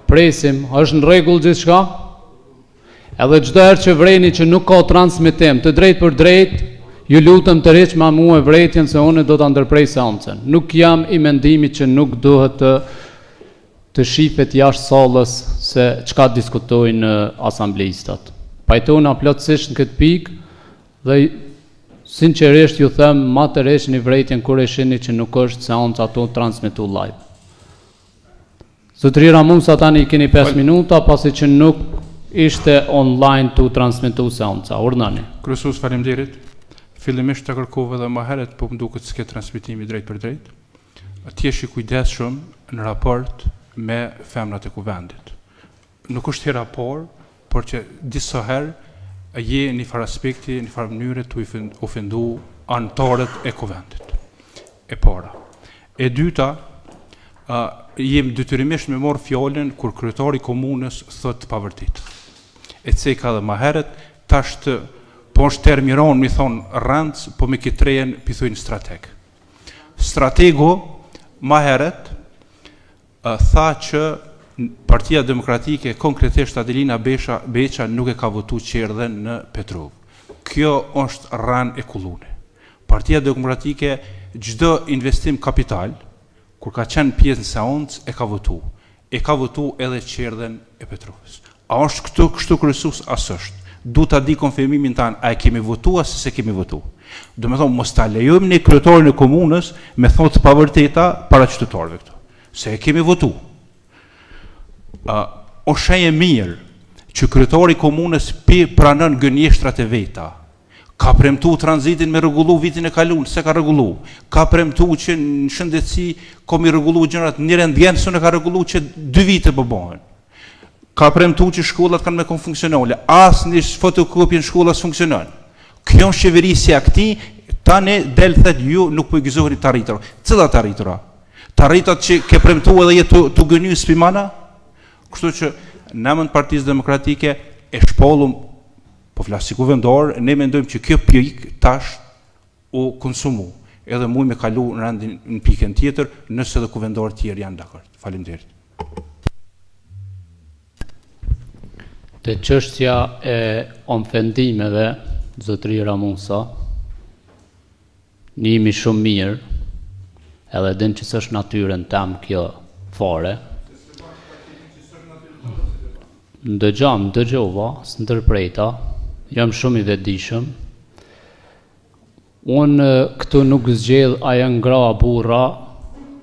Presim, është në rregull gjithçka? Edhe çdo herë që vreni që nuk ka transmetim të drejt për drejt, ju lutem të rriç ma mua vretjen se unë do ta ndërprej seancën. Nuk jam i mendimit që nuk duhet të shifet jashtë sallës se çka diskutojnë asambleistat. Pajtona plotësisht në këtë pikë dhe sinqerisht ju them ma të rreshni vretjen kur e shihni që nuk është seanca ato transmetu live. Zotëri Ramunsa tani keni 5 minuta pasi që nuk ishte online të transmetu seanca. Urdhani. Kryesues, faleminderit. Fillimisht të kërkova dhe më herët, po më duket s'ke transmetimi drejt për drejt. Ti jesh i kujdesshëm në raport me femrat e kuvendit. Nuk është hera por që disa herë je një farë aspekti, një farë mënyre të ofendu anëtarët e kuvendit. E para. E dyta, jem detyrimisht me marr fjalën kur kryetari i komunës thot pavërtit. E ceka dhe më herët, tash të po është termiron, mi thonë rëndës, po me kitrejen, pithujnë strateg. Stratego, ma heret, tha që Partia Demokratike, konkretisht Adelina Beqa, nuk e ka votu qerdhen në Petrov. Kjo është rënë e kullune. Partia Demokratike, gjdo investim kapital, kur ka qenë pjesë në seancë, e ka votu. E ka votu edhe qerdhen e Petrovës. A është kështu kryesues, as është. Du ta di konfirmimin tanë, a e kemi votu, a se kemi votu. Do me thonë, mos ta lejojmë një kryetarin e komunës me thonë të pavërteta para qytetarëve këtu. Se e kemi votu. O shenjë mirë që kryetari i komunës pranon gënjeshtrat e veta. Ka premtu tranzitin me rregullu vitin e kaluar, se ka rregullu. Ka premtu që në shëndetësi komi rregullu gjërat, një rendgen s'u ka rregullu që 2 vite po bëhen. Ka premtu që shkollat kanë me konë funksionale, asë një fotokopje në shkollat funksionon. Kjo në qeverisja këti, tani del thet ju nuk po i gëzoheni të arritura. Cëlla të arritura? Të arritat që ke premtu edhe jetë të gënyu spimana? Kështu që nëmën Partisë Demokratike e shpollum, po flasi kuvendor, ne mendojmë që kjo pjek tash u konsumu. Edhe muj me kalu në randin në pikën tjetër, nëse dhe kuvendor tjerë janë dakord. Faleminderit. Te çështja e ofendimeve, zotëri Ramunsa, njemi shumë mirë, edhe din që s'është natyrën tam kjo fare. Ndëgjova, s'ndërpreta, jam shumë i vetëdijshëm. Unë këtu nuk zgjedh aja ngra burra,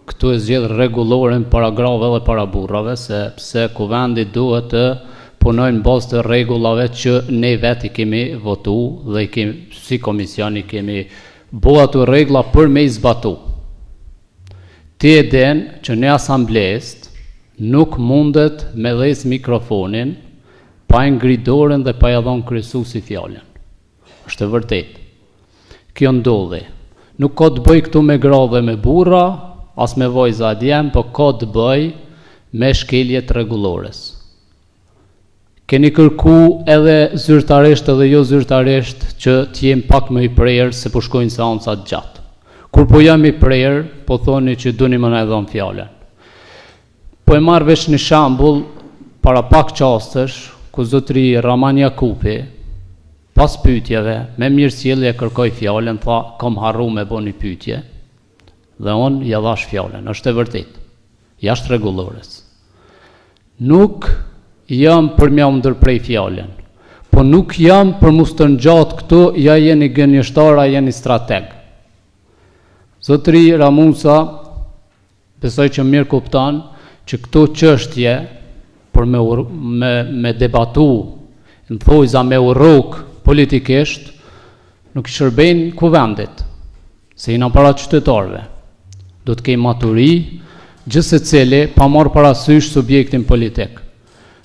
këtu e zgjedh rregulloren para grave dhe para burrave, sepse kuvendi duhet të punojnë bazë të rregullave që ne vetë i kemi votu dhe si komisioni kemi bo ato rregulla për me i zbatu. Ti e den që në asamblesë nuk mundet me dhes mikrofonin pa e ngrit dorën dhe pa ja dhënë kryesuesi fjalën. Është e vërtet. Kjo ndodhi. Nuk ka të bëj këtu me gra dhe me burra, as me vajza djem, po ka të bëj me shkeljet rregullores. Keni kërku edhe zyrtarisht edhe jo zyrtarisht që t'jem pak më i prerë se po shkojnë seancat gjatë. Kur po jam i prerë, po thoni që duni më na e dhon fjalën. Po e marr vesh një shembull para pak çastesh ku zotëri Raman Jakupi pas pyetjeve me mirësjellje kërkoi fjalën, tha kam harruar me bëni pyetje. Dhe unë ja dhash fjalën, është e vërtetë. Jashtë rregullores. Nuk jam për mja ndërprej fjalën, po nuk jam për mu së ngjatë këtu, ja jeni gënjeshtar, jeni strateg. Zotëri Ramunsa, besoj që mirë kupton që këto çështje për me debatu, në thojza me urrok politikisht, nuk i shërbejnë kuvendit, se jena para qytetarëve. Do të kemi maturi, gjithsecili pa marrë parasysh subjektin politik.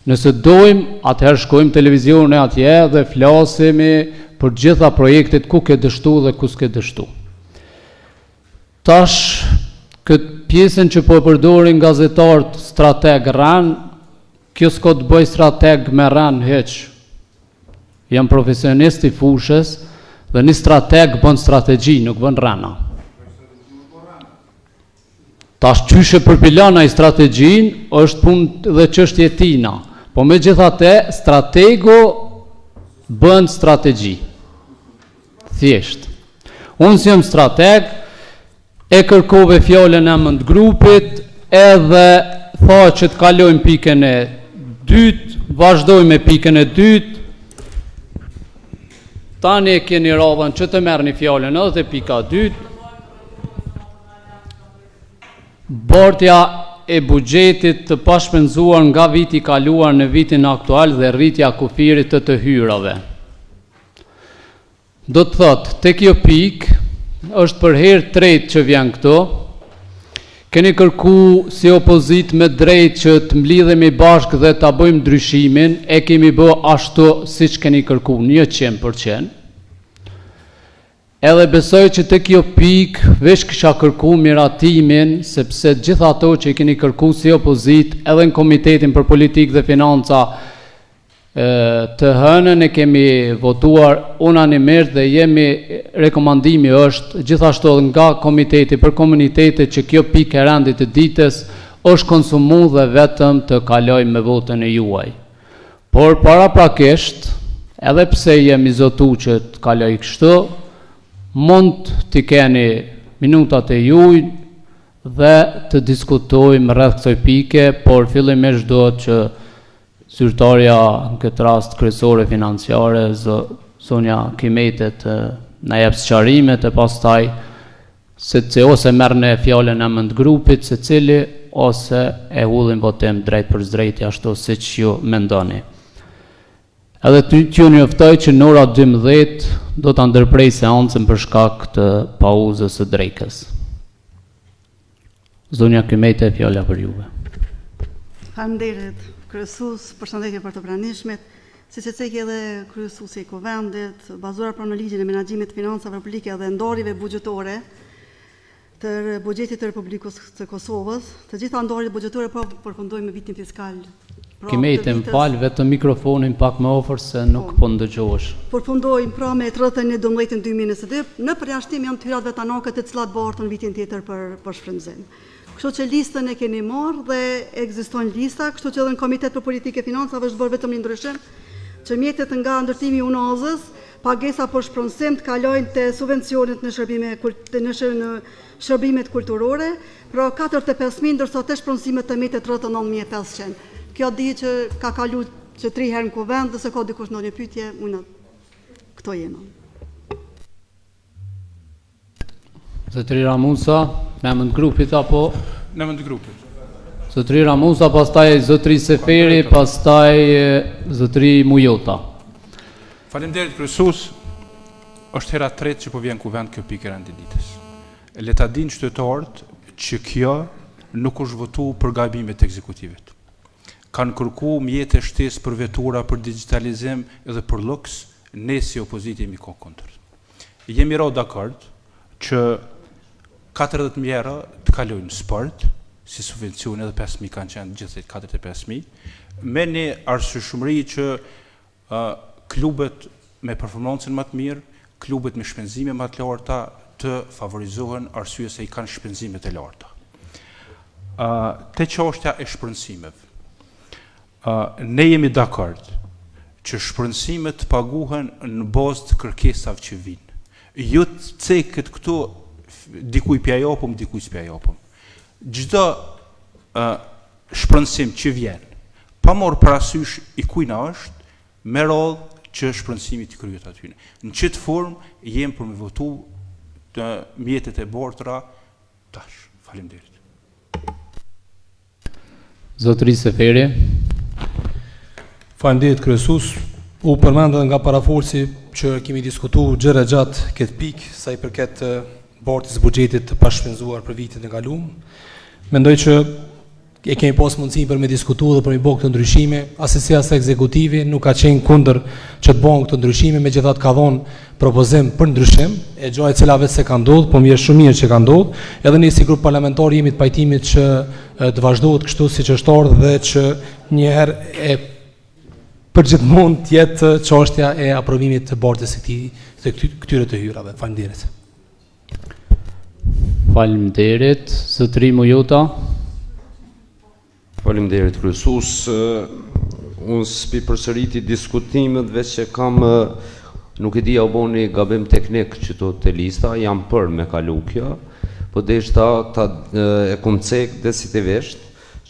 Nëse dojmë, atëherë shkojmë televizione atje dhe flasemi për gjitha projektet ku ke dështu dhe ku s'ke dështu. Tash, këtë pjesën që po e përdorin gazetarët strateg rran, kjo s'ko të bëj strateg me rran heq. Jam profesionist i fushës dhe një strateg bën strategji, nuk bën rana. Tash qyshe përpilana i strategjin është punë dhe çështje tina, po megjithatë strategu bën strategji. Thjesht. Unë si jam strateg, e kërkove fjalën e emën të grupit, edhe tha që të kalojmë pikën e dytë, vazhdojmë me pikën e dytë. Tani e keni radhën që të merrni fjalën edhe te pika e dytë. Bordja e buxhetit të pashpenzuar nga viti i kaluar në vitin aktual dhe rritja kufirit të hyrave. Do të thotë, tek kjo pikë është për herë tretë që vjen këto. Keni kërku si opozit me drejt që të mblidhemi bashkë dhe ta bëjmë ndryshimin, e kemi bë ashtu siç keni kërku 100%. Edhe besoj që të kjo pikë veç kisha kërku miratimin, sepse gjitha ato që i keni kërku si opozit, edhe në Komitetin për Politikë dhe Financa, të hënën e kemi votuar unanimisht dhe rekomandimi është gjithashtu edhe nga Komiteti për Komunitetet që kjo pikë e rendit të ditës është konsumu dhe vetëm të kaloj me votën e juaj. Por paraprakisht, edhe pse jemi zotu që të kaloj kështu, mund të keni minutat e juaj dhe të diskutojmë rreth kësaj pike, por fillimisht duhet që zyrtarja në këtë rast kryesore financiare, Sonja Kimetet, na jep sqarimet e pastaj se ose merr në fjalën e emën të grupit secili ose e ullim votim drejt për drejt ashtu siç ju mendoni. Edhe t'ju njoftoj që në ora 12 do ta ndërprej seancën për shkak të pauzës së drekës. Zonja Kimetet, fjala për juve. Faleminderit. Kryesus, përshëndetje për të pranishmit, si që cekje edhe kryesusi i Kuvendit, bazuar pra në ligjin e menaxhimit të financave publike dhe ndorjeve buxhetore të buxhetit të Republikës së Kosovës. Të gjitha ndorjet buxhetore po përfundojnë me vitin fiskal. Kimetet, më fal, vetëm mikrofonin pak më afër se nuk po ndëgjohesh. Përfundojnë pra me 31/12/2022 në përjashtim janë të hyrat vetanake të cilat bartën vitin tjetër për shfrytëzim. Kështu që listën e keni marrë dhe ekziston lista, kështu që edhe në Komitet për Politikë e Financave është bërë vetëm një ndryshim që mjetet nga ndërtimi i UNAZ-s, pagesa për shpronësim të kalojnë te subvencionet në shërbimet kulturore, pra 45.000 ndërsa te shpronësimet të mjetet rreth 9.500. Kjo di që ka kalu që 3 herë në Kuvend dhe se ka dikush në një pyetje, unë këto jena. Zotri Ramusa, në emën të grupit apo? Në emën të grupit. Zotri Ramusa, pastaj Zotri Seferi, pastaj Zotri Mujota. Faleminderit kryesus, është hera tretë që po vjen Kuvend kjo pikë e rendit ditës. Le ta dinë qytetarët që kjo nuk është votu për gabimet ekzekutivit. Kanë kërku mjete shtesë për vetura, për digitalizim edhe për luks, ne si opozit jemi kundër. Jemi ra dakord që 40 mijëra të kalojnë sport, si subvencione edhe 5.000 kanë qenë gjithë 45.000, me një arsyeshmëri që klubet me performancën më të mirë, klubet me shpenzime më të larta të favorizohen arsye se i kanë shpenzimet e larta. Te çështja e shpërndësimeve. Ne jemi dakord që shpërndësimet të paguhen në bazë të kërkesave që vinë. Jo të cekët këtu dikuj pja japëm, dikuj s'pja japëm. Çdo shpërndësim që vjen, pa marrë parasysh i kujna është, me radhë që shpërndësimi të kryet aty. Në çet formë jem për me votu të mjetet e bortra tash. Faleminderit. Zotri Seferi. Faleminderit kryesus. U përmend nga parafolsi që kemi diskutuar gjëra gjatë këtë pikë sa i përket bartës buxhetit të pashpenzuar për vitin e kaluar. Mendoj që e kemi pas mundësi për me diskutuar dhe për me bërë këtë ndryshime, asesi as ekzekutivi nuk ka qenë kundër që të bëhen këtë ndryshime, megjithatë ka dhënë propozim për ndryshim, e gjë e cila vetë se ka ndodhur, po mirë shumë mirë që ka ndodhur, edhe ne si grup parlamentar jemi të pajtimit që të vazhdohet kështu siç është ardhur dhe që një herë e përgjithmonë të jetë çështja e aprovimit të bartës së këtyre të hyrave. Faleminderit. Faleminderit, zotëri Mujota. Faleminderit kryesues. Unë s'pi përsëriti diskutimet, veç që kam, nuk e di a boni gabim teknik që të lista, jam për me kalu kjo, po deshta ta e kum cek desiktivisht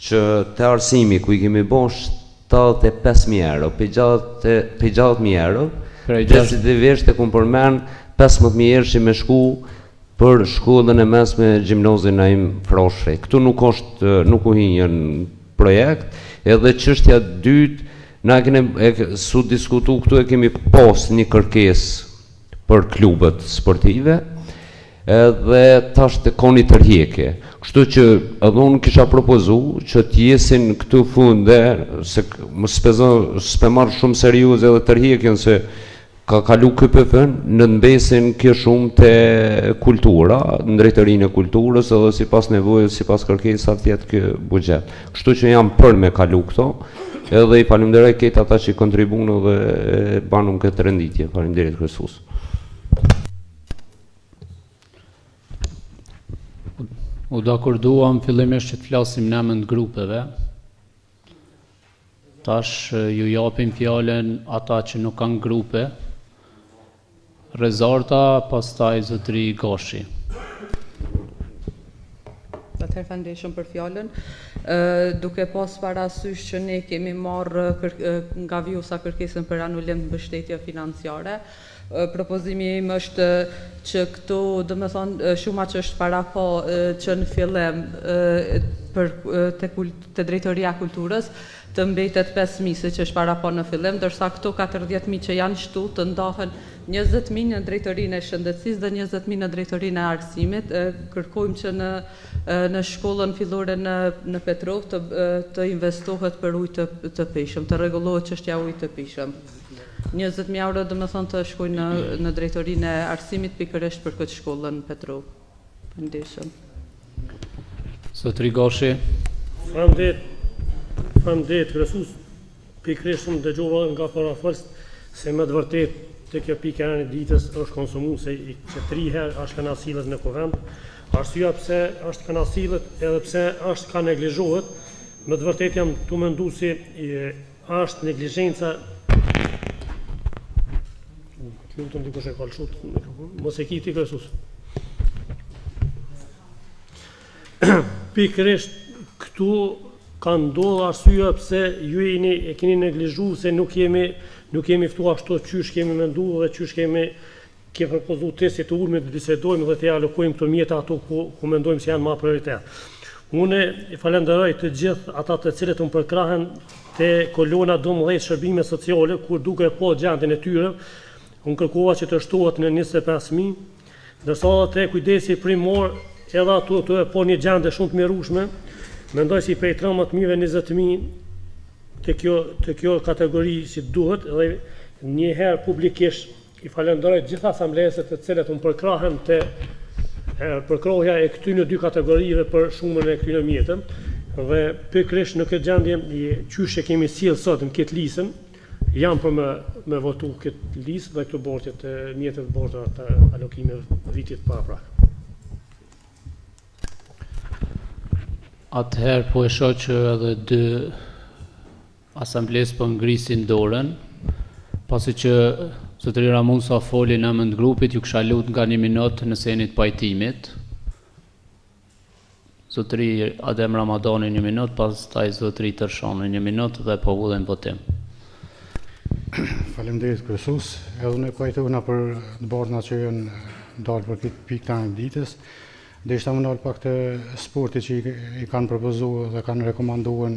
që të arsimi ku i kemi bon 75.000 euro, pe 60.000 euro, desiktivisht e kum përmen 15.000 euro që me shku për shkollën e mesme gjimnazin Naim Frashëri. Këtu nuk u hinjën projekt, edhe çështja dytë, na su diskutu këtu e kemi pas një kërkesë për klubet sportive, edhe tash të koni tërhiqje. Kështu që edhe unë kisha propozu që t'jesin këtu funde, se s'pe marrë shumë serioze edhe tërhiqjen, se ka kalu KPF-n në mbesin kjo shumë të kultura, në drejtërinë e kulturës, edhe si pas nevojës, si pas kërkesat tjetë kjo bugjet. Kështu që jam për me kalu këto, edhe i falimderoj këtë ata që i kontribunë dhe banun këtë renditje. Falimderit kryesues. U dakorduam fillimisht që të flasim në emër të grupeve. Tash ju japim fjalën ata që nuk kanë grupe. Rezarta, pastaj zotëri Gashi. Atëherë falenderoj shumë për fjalën. Duke pas parasysh që ne kemi marrë nga Vjusa kërkesën për anulim të mbështetje financiare, propozimi im është që këtu, domethënë, shuma që është para pa që në fillim të drejtoria kulturës të mbetet 5.000 si që është para pa në fillim, dërsa këto 40.000 që janë shtu të ndahen 20.000 në drejtorinë e shëndetësisë dhe 20.000 në drejtorinë e arsimit. Kërkojmë që në shkollën fillore në Petrov të investohet për ujë të pishëm, të rregullohet çështja ujit të pishëm. 20.000 euro do të thonë të shkojnë në drejtorinë e arsimit pikërisht për këtë shkollën Petrov. Faleminderit. Zotëri Gashi. Faleminderit kryesues. Pikërisht unë dëgjova nga parafolës se me të vërtet të kjo pika e ditës është konsumuar se që 3 herë është kanë sillet në kuvend. Arsyeja pse është kanë sillet edhe pse është ka neglizhohet, me të vërtet jam të mendu si është neglizhenca. Lutem dikush e ka lëshut, mos e kiti kryesues. Pikërisht këtu ka ndodhur arsyeja pse ju e keni neglizhuar se nuk jemi ftuar ashtu qysh kemi menduar dhe qysh kemi propozuar testi të ulme të bisedojmë dhe të alokojmë këto mjete ato ku mendojmë se janë më prioritet. Unë i falenderoj të gjithë ata të cilët më përkrahen te kolona 12 shërbime sociale, kur duke po gjendjen e tyre, unë kërkova që të shtohet në 25.000, ndërsa te kujdesi primor edhe ato të po një gjendje shumë të mjerueshme. Mendoj si prej 13.000 dhe 20.000 të kjo kategori si duhet, dhe njëherë publikisht i falenderoj gjitha asambleset të cilët më përkrahen të përkrohja e këtyne 2 kategorive për shumën e këtyne mjetën, dhe pikërisht në këtë gjendje qyshe kemi sjellë sot në këtë listën, jam për me votu këtë listë dhe këto bortjet mjetët borta të alokime vitit paraprak. Atëherë po e shoh që edhe 2 asamblesë po ngrisin dorën, pasi që zotëri Ramunsa foli në emër të grupit, ju kisha lutur nga 1 minutë në senin e pajtimit. Zotëri Adem Ramadani 1 minutë, pastaj zotëri Tërshani 1 minutë dhe po vullen votim. Faleminderit kryesues, edhe unë pajtova për të bordha që janë dalë për këtë pikë të ditës. Dhe ishta më nalë pak të sporti që i kanë propozuar dhe kanë rekomanduar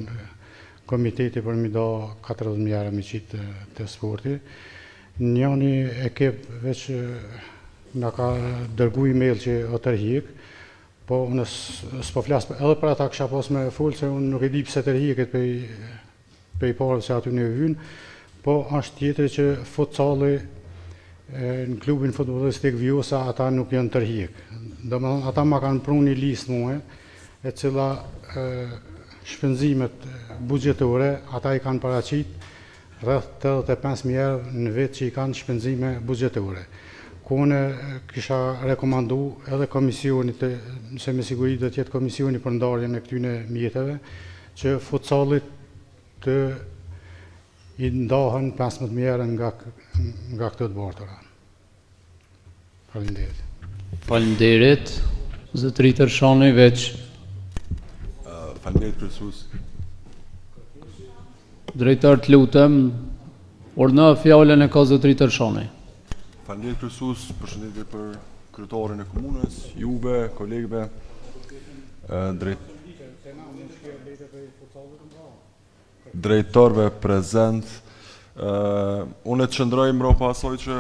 komiteti për mi do 40.000 euro mi qitë të sporti. Njani e kep veç nga ka dërgu email që o tërhik, po unë s'po flasë edhe për ata kësha pas me full, se unë nuk e di pse tërhiket pe i parë se aty në vynë, po është tjetër që futsalli në klubin futbollistik Vjosa ata nuk janë tërhiq. Domethënë ata ma kanë prunë një listë mua e cila shpenzimet buxhetore ata i kanë paraqit rreth 85.000 euro në vit që i kanë shpenzime buxhetore. kone kisha rekomandu edhe komisionit, se me siguri do tjetë komisioni për ndarjen e këtyne mjetëve, që futsallit të i ndahen 15 mjerë nga këtë të bartëra. Faleminderit. Faleminderit. Zotëri Tërshani veç. Faleminderit kryesues. Drejtar të lutem, urdhëno fjalën e ka zotëri Tërshani. Faleminderit kryesues, përshëndetje për kryetarin e komunës, juve, kolegëve, drejtorëve prezent. Unë të qëndroj mbrapa asaj që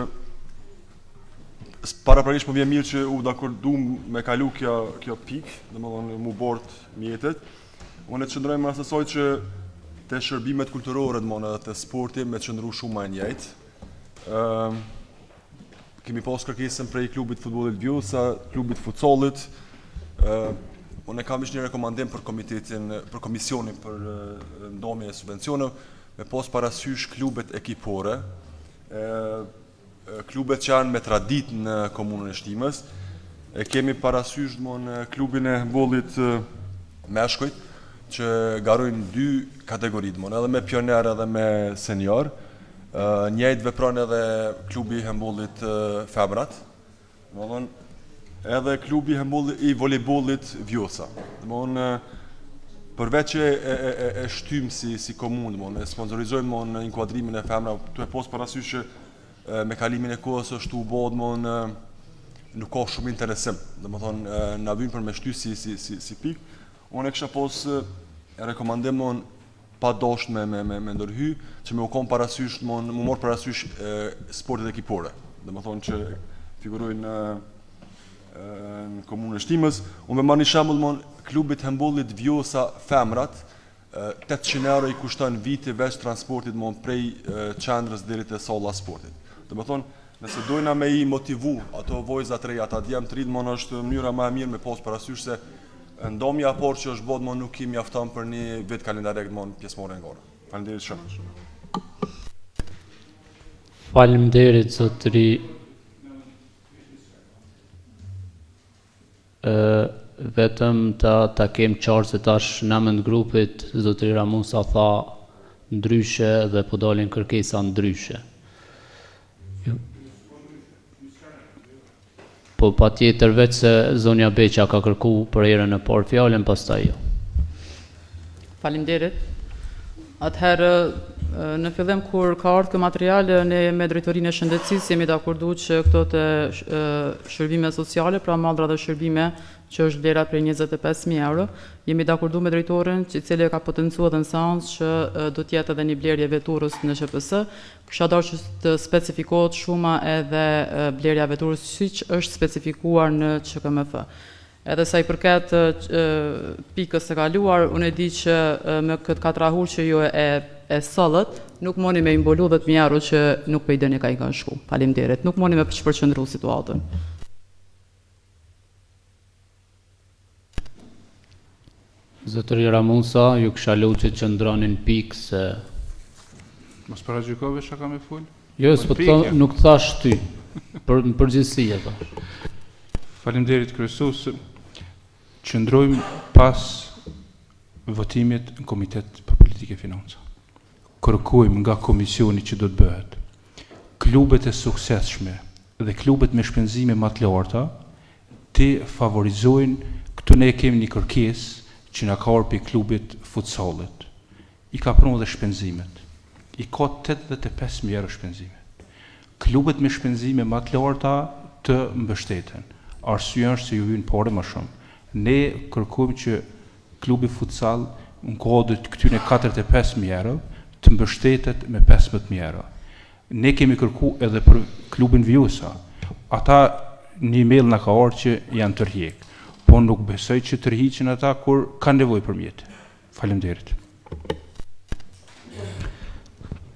parapranisht më vjen mirë që u dakordum me kalu kjo pikë, domethënë mu bort mjetet. Unë të qëndroj më asaj që te shërbimet kulturore domethënë edhe te sporti me qëndru shumë më njëjtë. Kemi pas kërkesën prej klubit futbollit Vjosa, klubit futsallit. Unë kam një rekomandim për komisionin për ndomje e subvencioneve, me pas parasysh klubet ekipore, klubet që janë me tradit në komunën e Shtimës. Kemi parasysh në klubin e handbollit meshkujt, që garojnë 2 kategoritë, edhe me pioner edhe me senior. Njëjtë vepron edhe klubi i handbollit femrat, edhe klubi i volejbollit Vjosa. Përveç që e shtym si komunë, e sponsorizojmë në inkuadrimin e femra, tu e pos parasysh që me kalimin e kohës është u bod, nuk ka shumë interesim. Na vynë për me shty si pik. Unë e kësha pos rekomandim pa dosht me ndërhy, që me u kom parasysh, mu morë parasysh sportet ekipore. Dhe më thonë që figurojnë në komunën e Shtimës. Unë me marrë një shembull klubit handbollit Vjosa femrat, 800 euro i kushton viti veç transportit prej qendrës deri te salla sportit. Do të thonë, nëse dojna me i motivu ato vojza të reja, ata djem të rritë, është mënyra më e mirë me pas parasysh se ndomja por që është bod nuk i mjafton për një vit kalendarek pjesëmarrje nga ora. Faleminderit shumë. Faleminderit zotëri. Vetëm ta kem qartë se tash në amend grupit zotëri Ramusa tha ndryshe dhe po dalin kërkesa ndryshe. Po pa tjetër veç se zonja Beqa ka kërku për herën e parë fjalën, pastaj jo. Faleminderit. Atëherë në fillim kur ka ardhur kjo material ne me drejtorinë e shëndetësisë jemi dakordu që këto të shërbime sociale, pra mallra dhe shërbime që është vlera prej 25.000 euro, jemi dakordu me drejtorin që i cili ka potencuar edhe në seancë që do të jetë edhe një blerje veturës në SHPS. Kisha dashur që të specifikohet shuma edhe blerja veturës siç është specifikuar në ÇKMF. Edhe sa i përket pikës së kaluar, unë e di që me këtë katrahur që ju e sollët, nuk moni me imbolu 10.000 euro që nuk po i dëni ka i kanë shku. Faleminderit. Nuk moni me përqendru situatën. Zotëri Ramusa, ju kisha lutur që qëndronin pikë se mos paragjykove çka kam e fol? Jo, nuk thash ty. Për përgjithësi e thash. Faleminderit kryesues. Qëndrojmë pas votimit në Komitet për Politikë e Financa. Kërkojmë nga komisioni që do të bëhet klubet e suksesshme dhe klubet me shpenzime më të larta të favorizojnë. Këtu ne kemi një kërkesë që na ka ardhur pe klubit futsallit. I ka pronë dhe shpenzimet. I ka 85.000 euro shpenzimet. Klubet me shpenzime më të larta të mbështeten. Arsyeja është se ju vjen parë më shumë. Ne kërkojmë që klubi futsal në kodët këtyne 45.000 euro të mbështetet me 15.000 euro. Ne kemi kërku edhe për klubin Vjosa. Ata një mail na ka ardhur që janë tërhiq. Po nuk besoj që tërhiqen ata kur kanë nevojë për mjet. Faleminderit.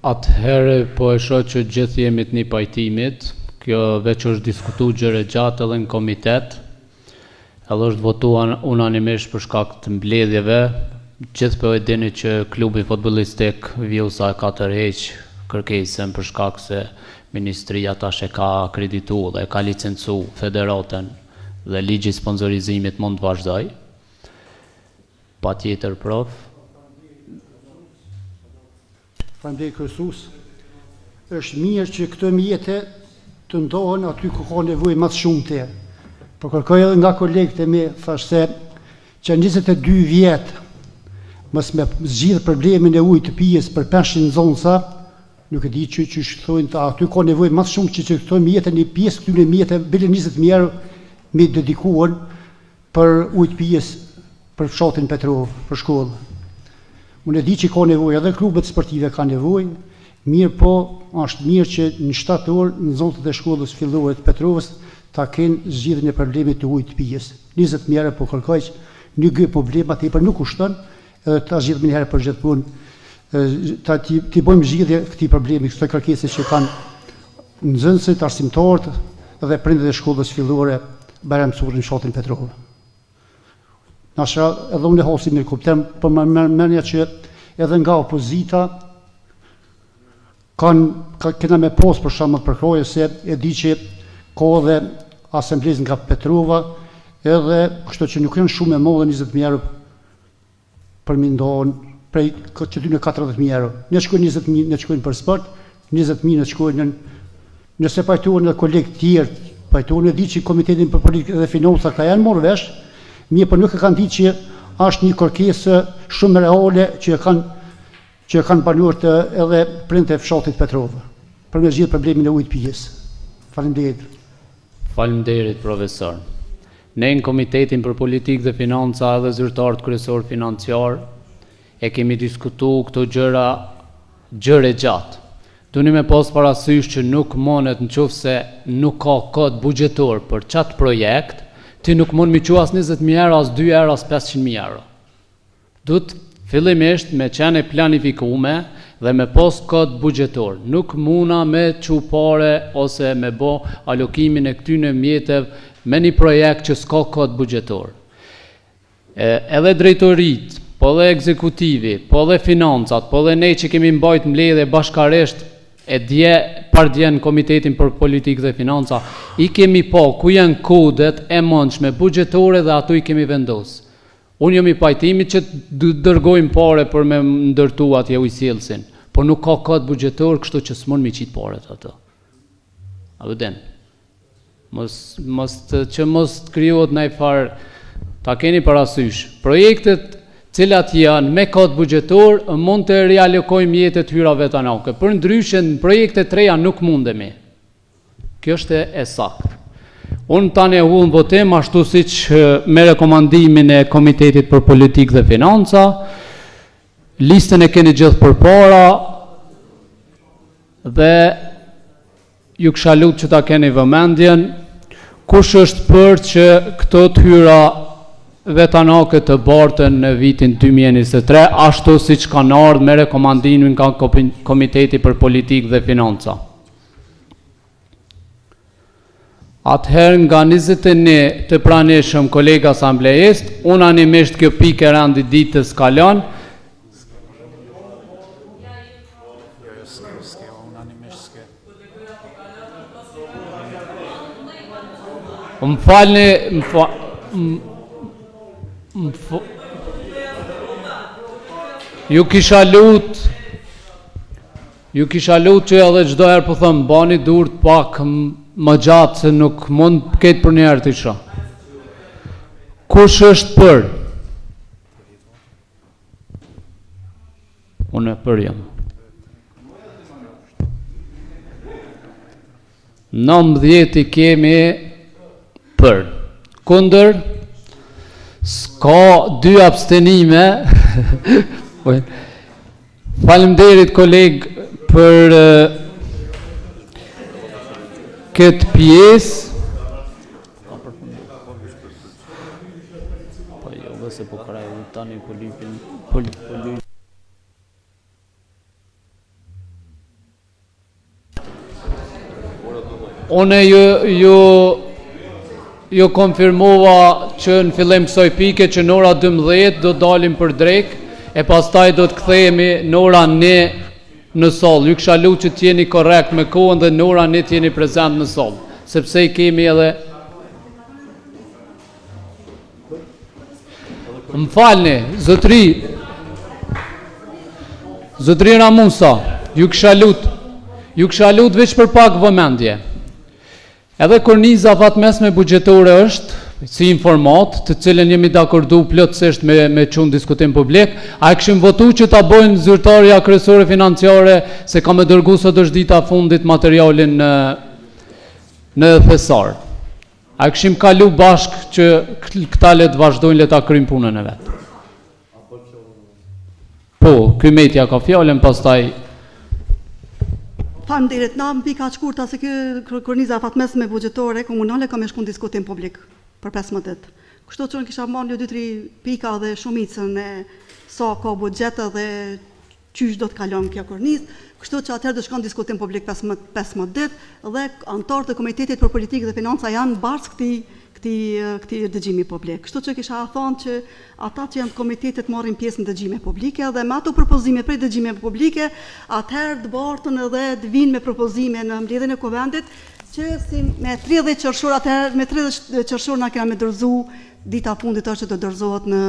Atëherë po e shoh që gjithë jemi të një pajtimit. Kjo veç është diskutuar gjëre gjatë edhe në komitet. Edhe është votuar unanimisht për shkak të mbledhjeve. Gjithë po e dini që klubi futbollistik Vjosa ka tërheq kërkesën për shkak se Ministria tash e ka akreditu dhe e ka licencu federatën dhe ligji i sponsorizimit mund të vazhdoj. Patjetër prof. Faleminderit kryesues. Është mirë që këto mjete të ndohen aty ku ka nevojë më shumëte. Po kërkoj edhe nga kolegët e mi, thash se që 22 vjet mos me zgjidh problemin e ujit të pijes për 500 zonësa, nuk e di që thonë ta aty ka nevojë më shumë që këto mjete një pjesë këtyre mjeteve bile 20.000 euro me dedikuar për ujit pijes për fshatin Petrov, për shkollë. Unë e di që ka nevojë, edhe klubet sportive ka nevojë, mirë po është mirë që në 7 orë në zonët e shkollës fillore të Petrovës ta kenë zgjidhjen e problemit të ujit pijes. 20.000 euro po kërkoj një gjë problema tepër nuk kushton, edhe ta zgjidhim një herë për gjithmonë. Ti bëjmë zgjidhje këtij problemi, kësaj kërkese që kanë nxënësit, arsimtarët dhe prindërit e shkollës fillore Bajram Surri në fshatin Petrov. Nasha edhe unë hasim në kuptem, për më mendja që edhe nga opozita kena me pas për shembull për kroje se e di që ka edhe asamblezë nga Petrova, edhe kështu që nuk janë shumë e madhe 20.000 euro për mi ndohen prej që ty në 40.000 euro. Ne shkojnë 20.000, ne shkojnë për sport, 20.000 ne shkojnë nëse pajtohen edhe kolegë tjerë, pajtohen e di që Komitetin për Politikë dhe Financa ka janë morë vesh, mirë për nuk e kanë ditë që është një kërkesë shumë reale që e kanë banuar të edhe prindërit e fshatit Petrov për me zgjidhur problemin e ujit pijes. Faleminderit. Faleminderit profesor. Ne në Komitetin për Politikë dhe Financa dhe zyrtarët kryesor financiar e kemi diskutuar këto gjëre gjatë. Duni me pas parasysh që nuk monet në qoftë se nuk ka kod buxhetor për qatë projekt, ti nuk mund mi qua as 20.000 euro, as 2 euro, as 500.000 euro. Duhet fillimisht me qenë planifikume dhe me pas kod buxhetor. Nuk muna me pare ose me bo alokimin e këtyne mjetëve me një projekt që s'ka kod buxhetor. Edhe drejtorit, po dhe ekzekutivi, po dhe financat, po dhe ne që kemi mbajt mbledhje bashkaresht e dje në Komitetin për Politikë dhe Financa, i kemi ku janë kodet e mëndshme buxhetore dhe ato i kemi vendosë. Unë jam i pajtimit që dërgojmë pare për me ndërtu atje ujësjellsin, po nuk ka kod buxhetor, kështu që s'mon mi qitë paret ato. A vëden? Që mos të krijohet ndaj farë, ta keni parasysh. Projektet cilat janë me kod buxhetor mund të rialokojmë mjetet hyrave tanake. Për ndryshe në projekte të reja nuk mundemi. Kjo është e saktë. Unë tani e hullën votim ashtu siç me rekomandimin e Komitetit për Politikë dhe Financa. Listën e keni gjithë përpara dhe ju kisha lutur që ta keni vëmendjen. Kush është për që këto të hyra vetanake të bartën në vitin 2023, ashtu si që kanë ardhur me rekomandimin nga Komiteti për Politikë dhe Financa. Atëherë nga 21 të pranishëm kolega asamblejist, unanimisht kjo pikë e randi ditës kalon. Më falni, ju kisha lut që edhe çdo herë po them bani durt pak më gjatë se nuk mund këtë për një herë të isha. Kush është për? Unë për jam. 19 i kemi për. Kundër? S'ka 2 abstenime. Faleminderit kolegë për këtë pjesë. Po jo, vëse po kraj tani polipin. Une ju konfirmova që në fillim kësaj pike që në ora 12 do dalim për drek, e pastaj do të kthehemi në ora 1 në soll. Ju kisha lutur që t'jeni korrekt me kohën dhe në ora ne t'jeni prezant në soll, sepse i kemi edhe. Më falni, zotri Ramusa, ju kisha lut veç për pak vëmendje. Edhe korniza fatmesme buxhetore është si informat, të cilën jemi dakordu plotësisht me çun diskutim publik, a kishim votu që ta bojnë zyrtarja kryesore financiare se ka me dërgu sot është dita fundit materialin në thesar. A kishim kalu bashk që këta le të vazhdojnë le ta kryjnë punën e vet. Po, ky metja ka fjalën, pastaj Faleminderit, na mbi ka shkurta se ky korniza fatmesme buxhetore komunale ka me shku në diskutim publik për 15 ditë. Kështu që unë kisha marrë 2-3 pika dhe shumicën e sa ka buxhet dhe qysh do të kalon kjo kornizë. Kështu që atëherë do shkon diskutim publik 15 ditë dhe anëtarët e Komitetit për Politikë dhe Financa janë bars këtij dëgjimi publik. Kështu që kisha thënë që ata që janë të komitetit marrin pjesë në dëgjime publike dhe me ato propozime prej dëgjime publike, atëherë të bartën edhe të vinë me propozime në mbledhjen e Kuvendit që si me 30 qershor atëherë me 30 qershor na kena me dorëzu dita fundit është që do dorëzohet në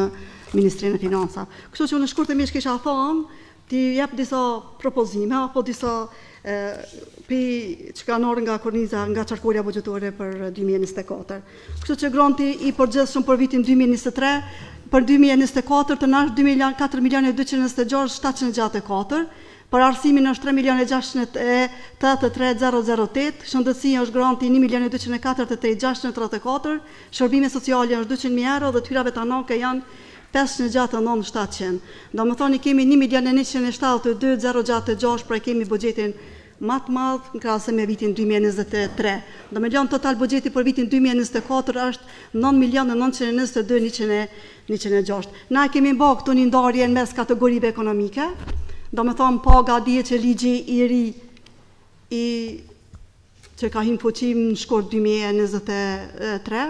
Ministrinë e Financave. Kështu që në shkurtimisht kisha thënë ti jep disa propozime apo disa që kanë orë nga korniza nga qarkuria buxhetore për 2024. Kështu që granti i përgjithshëm për vitin 2023, për 2024 të nash 4.226.764, për arsimin është 3.683.008, shëndetësia është granti 1.243.634, shërbime sociale është 200.000 euro dhe tyrave tanake janë 569.700. Do më thoni kemi 1.172.066 pra kemi buxhetin më të madh në krahasim me vitin 2023. Do me lënë total buxheti për vitin 2024 është 9.922.106. Na kemi bërë këtu një ndarje në mes kategorive ekonomike. Do me thonë paga dihet që ligji i ri që ka hyrë fuqi në shkurt 2023,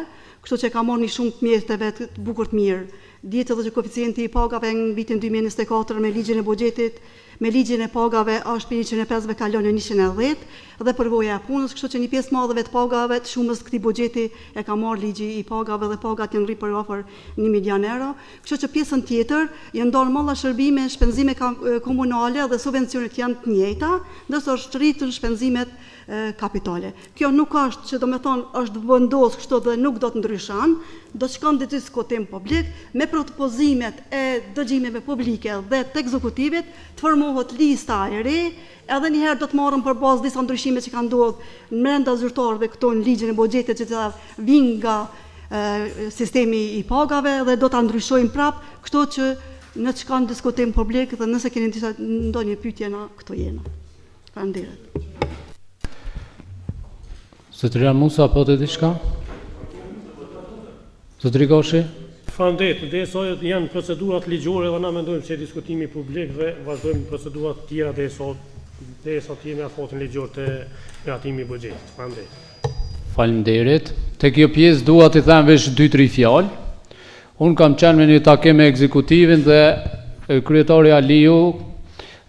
kështu që ka marrë një shumë të mirë të vetë të bukur të mirë. Dihet edhe që koeficienti i pagave në vitin 2024 me ligjin e buxhetit, me ligjin e pagave është për 105 kalon në 110 dhe përvoja e punës, kështu që një pjesë madheve të pagave të shumës këtij buxheti e ka marrë ligji i pagave dhe pagat janë rri për afër 1 milion euro. Kështu që pjesën tjetër janë ndarë malla shërbime, shpenzime komunale dhe subvencionet janë të njëjta, ndërsa është rritën shpenzimet kapitale. Kjo nuk është që do me thonë është vendosur kështu dhe nuk do të ndryshon, do të shkon në diskutim publik me propozimet e dëgjimeve publike dhe të ekzekutivit të formohet lista e re, edhe njëherë do të marrëm për bazë disa ndryshime që kanë ndodhur brenda zyrtarëve këto në ligjin e buxhetit që vijnë nga sistemi i pagave dhe do ta ndryshojmë prap, kështu që në të shkon në diskutim publik dhe nëse keni ndonjë pyetje na këto jena. Faleminderit. Zotri Musa, apo të diçka? Zotri Goshi? Faleminderit, derisa janë procedurat ligjore dhe na mendojmë se diskutimi publik dhe vazhdojmë procedurat tjera derisa të jemi afatën ligjor të mirëtimi i buxhetit. Faleminderit. Faleminderit. Te kjo pjesë dua t'i them veç 2-3 fjalë. Unë kam qenë me një takim me ekzekutivin dhe kryetari Aliu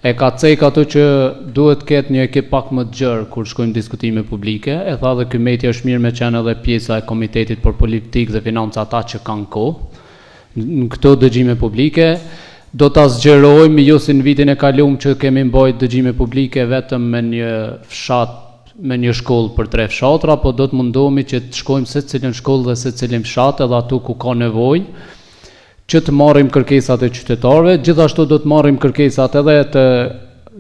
e ka cek ato që duhet ketë një ekip pak më të gjerë kur shkojmë diskutime publike, e tha dhe ky meti është mirë me qenë edhe pjesa e Komitetit për Politikë dhe Financa ata që kanë kohë në këto dëgjime publike. Do ta zgjerojmë jo si në vitin e kaluar që kemi mbajtur dëgjime publike vetëm me një fshat, me një shkollë për 3 fshatra, po do të mundohemi që të shkojmë secilin shkollë dhe secilin fshat edhe atu ku ka nevojë që të marrim kërkesat e qytetarëve, gjithashtu do të marrim kërkesat edhe të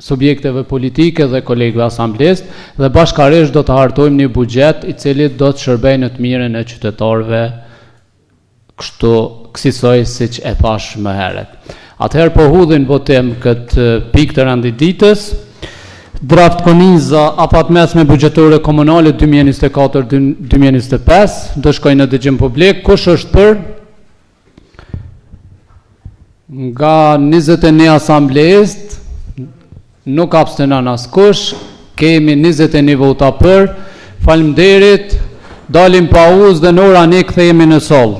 subjekteve politike dhe kolegëve asamblesë dhe bashkërisht do të hartojmë një buxhet i cili do të shërbejë në të mirën e qytetarëve, kështu kësaj siç e thash më herët. Atëherë po hudhin votim këtë pikë të renditës. Draft korniza afatmesme buxhetore komunale 2024-2025 do shkojnë në dëgjim publik. Kush është për? Nga 21 asamblesë nuk abstenon askush, kemi 21 vota për. Faleminderit, dalim pauzë dhe në ora 1 kthehemi në soll.